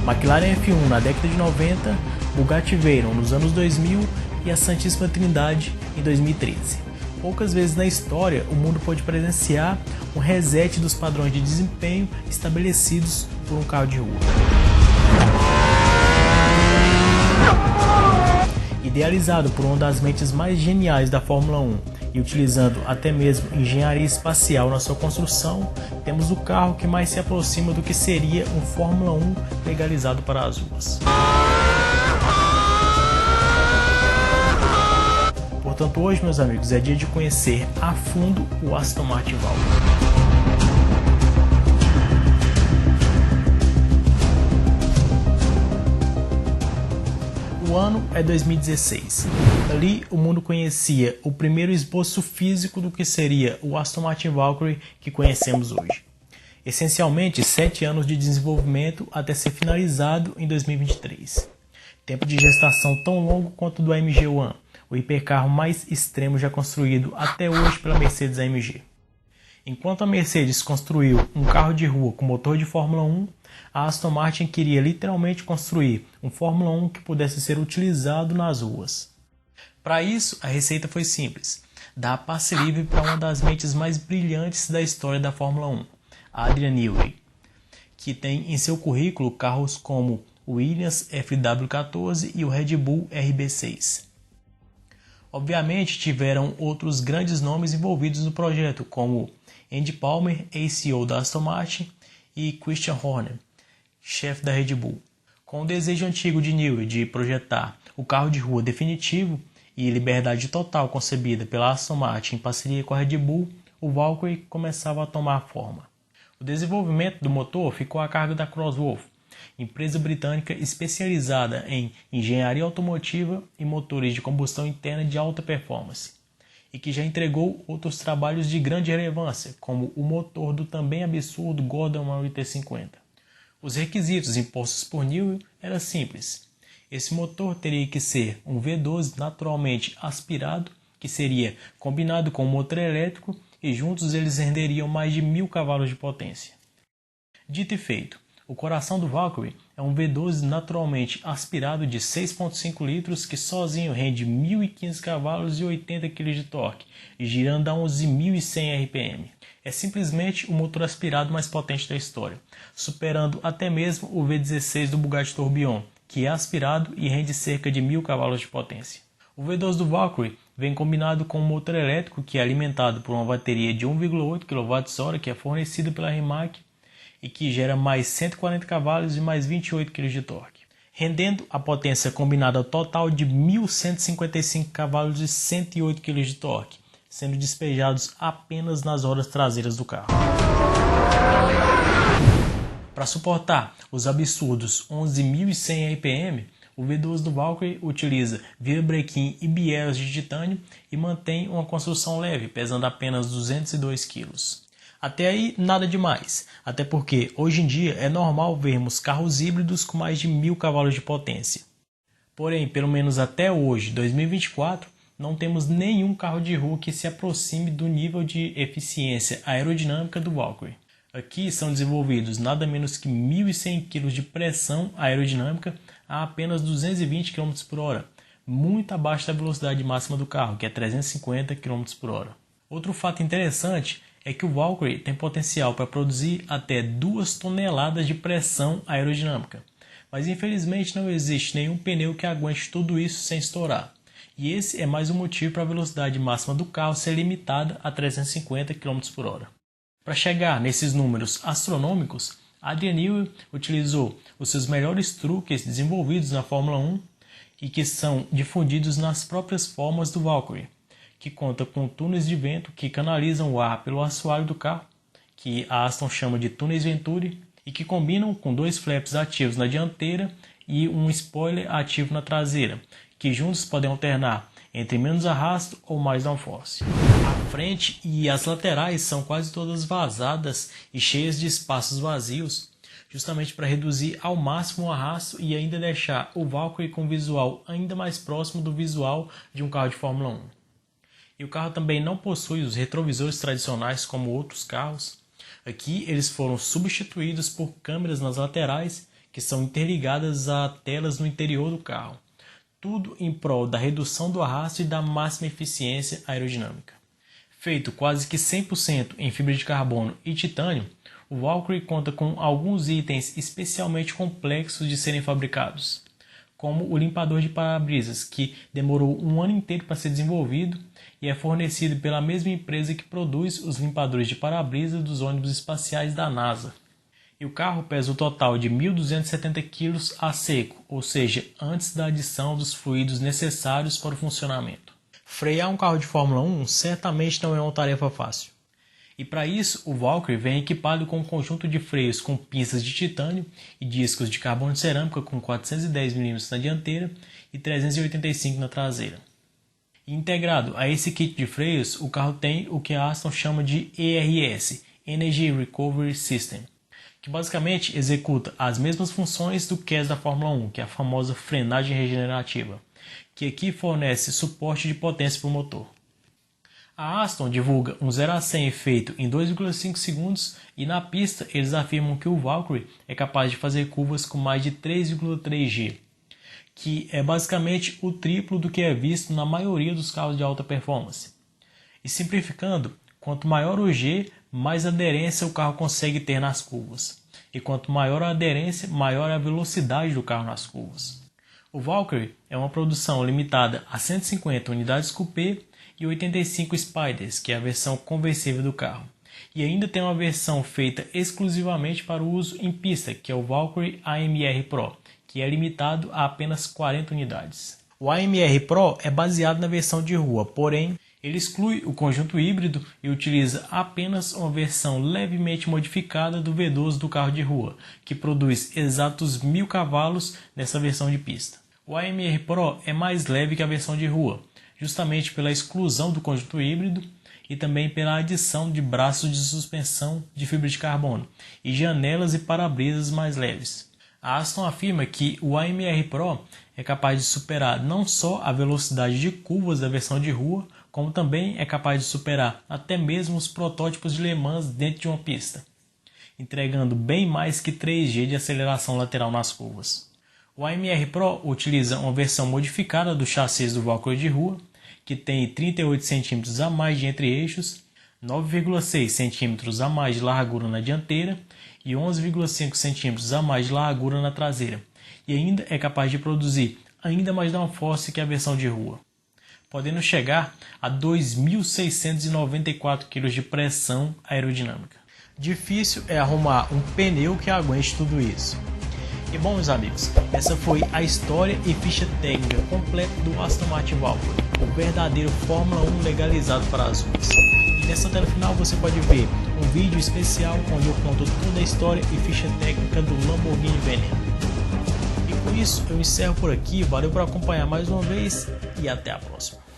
McLaren F1 na década de 90, Bugatti Veyron nos anos 2000 e a Santíssima Trindade em 2013. Poucas vezes na história o mundo pôde presenciar um reset dos padrões de desempenho estabelecidos por um carro de rua. Idealizado por uma das mentes mais geniais da Fórmula 1 e utilizando até mesmo engenharia espacial na sua construção, temos o carro que mais se aproxima do que seria um Fórmula 1 legalizado para as ruas. Portanto, hoje, meus amigos, é dia de conhecer a fundo o Aston Martin Valkyrie. O ano é 2016. Ali o mundo conhecia o primeiro esboço físico do que seria o Aston Martin Valkyrie que conhecemos hoje. Essencialmente 7 anos de desenvolvimento até ser finalizado em 2023. Tempo de gestação tão longo quanto do AMG One, o hipercarro mais extremo já construído até hoje pela Mercedes-AMG. Enquanto a Mercedes construiu um carro de rua com motor de Fórmula 1, a Aston Martin queria literalmente construir um Fórmula 1 que pudesse ser utilizado nas ruas. Para isso, a receita foi simples: dar passe livre para uma das mentes mais brilhantes da história da Fórmula 1, Adrian Newey, que tem em seu currículo carros como o Williams FW14 e o Red Bull RB6. Obviamente tiveram outros grandes nomes envolvidos no projeto, como Andy Palmer, CEO da Aston Martin, e Christian Horner, chefe da Red Bull. Com o desejo antigo de Newey de projetar o carro de rua definitivo e liberdade total concebida pela Aston Martin em parceria com a Red Bull, o Valkyrie começava a tomar forma. O desenvolvimento do motor ficou a cargo da Cosworth, empresa britânica especializada em engenharia automotiva e motores de combustão interna de alta performance, e que já entregou outros trabalhos de grande relevância, como o motor do também absurdo Gordon Murray T50. Os requisitos impostos por Newey eram simples. Esse motor teria que ser um V12 naturalmente aspirado, que seria combinado com um motor elétrico, e juntos eles renderiam mais de 1000 cavalos de potência. Dito e feito, o coração do Valkyrie é um V12 naturalmente aspirado de 6,5 litros que sozinho rende 1.015 cavalos e 80 kg de torque, girando a 11.100 RPM. É simplesmente o motor aspirado mais potente da história, superando até mesmo o V16 do Bugatti Tourbillon, que é aspirado e rende cerca de 1.000 cavalos de potência. O V12 do Valkyrie vem combinado com um motor elétrico que é alimentado por uma bateria de 1,8 kWh que é fornecida pela Rimac e que gera mais 140 cavalos e mais 28 kg de torque, rendendo a potência combinada total de 1.155 cavalos e 108 kg de torque, sendo despejados apenas nas rodas traseiras do carro. Para suportar os absurdos 11.100 RPM, o V12 do Valkyrie utiliza virabrequim e bielas de titânio e mantém uma construção leve, pesando apenas 202 kg. Até aí nada demais, até porque hoje em dia é normal vermos carros híbridos com mais de 1000 cavalos de potência. Porém, pelo menos até hoje, 2024, não temos nenhum carro de rua que se aproxime do nível de eficiência aerodinâmica do Valkyrie. Aqui são desenvolvidos nada menos que 1.100 kg de pressão aerodinâmica a apenas 220 km por hora, muito abaixo da velocidade máxima do carro, que é 350 km por hora. Outro fato interessante é que o Valkyrie tem potencial para produzir até 2 toneladas de pressão aerodinâmica, mas infelizmente não existe nenhum pneu que aguente tudo isso sem estourar, e esse é mais um motivo para a velocidade máxima do carro ser limitada a 350 km por hora. Para chegar nesses números astronômicos, Adrian Newey utilizou os seus melhores truques desenvolvidos na Fórmula 1 e que são difundidos nas próprias formas do Valkyrie, que conta com túneis de vento que canalizam o ar pelo assoalho do carro, que a Aston chama de túneis Venturi, e que combinam com 2 flaps ativos na dianteira e um spoiler ativo na traseira, que juntos podem alternar entre menos arrasto ou mais downforce. A frente e as laterais são quase todas vazadas e cheias de espaços vazios, justamente para reduzir ao máximo o arrasto e ainda deixar o Valkyrie com um visual ainda mais próximo do visual de um carro de Fórmula 1. E o carro também não possui os retrovisores tradicionais como outros carros. Aqui eles foram substituídos por câmeras nas laterais que são interligadas a telas no interior do carro. Tudo em prol da redução do arrasto e da máxima eficiência aerodinâmica. Feito quase que 100% em fibra de carbono e titânio, o Valkyrie conta com alguns itens especialmente complexos de serem fabricados, como o limpador de para-brisas, que demorou um ano inteiro para ser desenvolvido e é fornecido pela mesma empresa que produz os limpadores de para-brisas dos ônibus espaciais da NASA. E o carro pesa um total de 1.270 kg a seco, ou seja, antes da adição dos fluidos necessários para o funcionamento. Frear um carro de Fórmula 1 certamente não é uma tarefa fácil. E para isso, o Valkyrie vem equipado com um conjunto de freios com pinças de titânio e discos de carbono cerâmica com 410 mm na dianteira e 385 na traseira. E integrado a esse kit de freios, o carro tem o que a Aston chama de ERS, Energy Recovery System, que basicamente executa as mesmas funções do que as da Fórmula 1, que é a famosa frenagem regenerativa, que aqui fornece suporte de potência para o motor. A Aston divulga um 0 a 100 feito em 2,5 segundos e na pista eles afirmam que o Valkyrie é capaz de fazer curvas com mais de 3,3 G, que é basicamente o triplo do que é visto na maioria dos carros de alta performance. E simplificando, quanto maior o G, mais aderência o carro consegue ter nas curvas. E quanto maior a aderência, maior é a velocidade do carro nas curvas. O Valkyrie é uma produção limitada a 150 unidades coupé e 85 Spiders, que é a versão conversível do carro. E ainda tem uma versão feita exclusivamente para o uso em pista, que é o Valkyrie AMR Pro, que é limitado a apenas 40 unidades. O AMR Pro é baseado na versão de rua, porém, ele exclui o conjunto híbrido e utiliza apenas uma versão levemente modificada do V12 do carro de rua, que produz exatos 1000 cavalos nessa versão de pista. O AMR Pro é mais leve que a versão de rua, justamente pela exclusão do conjunto híbrido e também pela adição de braços de suspensão de fibra de carbono e janelas e para-brisas mais leves. A Aston afirma que o AMR Pro é capaz de superar não só a velocidade de curvas da versão de rua, como também é capaz de superar até mesmo os protótipos de Le Mans dentro de uma pista, entregando bem mais que 3G de aceleração lateral nas curvas. O AMR Pro utiliza uma versão modificada do chassi do Valkyrie de rua, que tem 38 cm a mais de entre-eixos, 9,6 cm a mais de largura na dianteira e 11,5 cm a mais de largura na traseira, e ainda é capaz de produzir ainda mais downforce que a versão de rua, podendo chegar a 2.694 kg de pressão aerodinâmica. Difícil é arrumar um pneu que aguente tudo isso. E bom, meus amigos, essa foi a história e ficha técnica completa do Aston Martin Valkyrie, o verdadeiro Fórmula 1 legalizado para as ruas. E nessa tela final você pode ver um vídeo especial onde eu conto toda a história e ficha técnica do Lamborghini Veneno. E com isso eu encerro por aqui, valeu por acompanhar mais uma vez e até a próxima.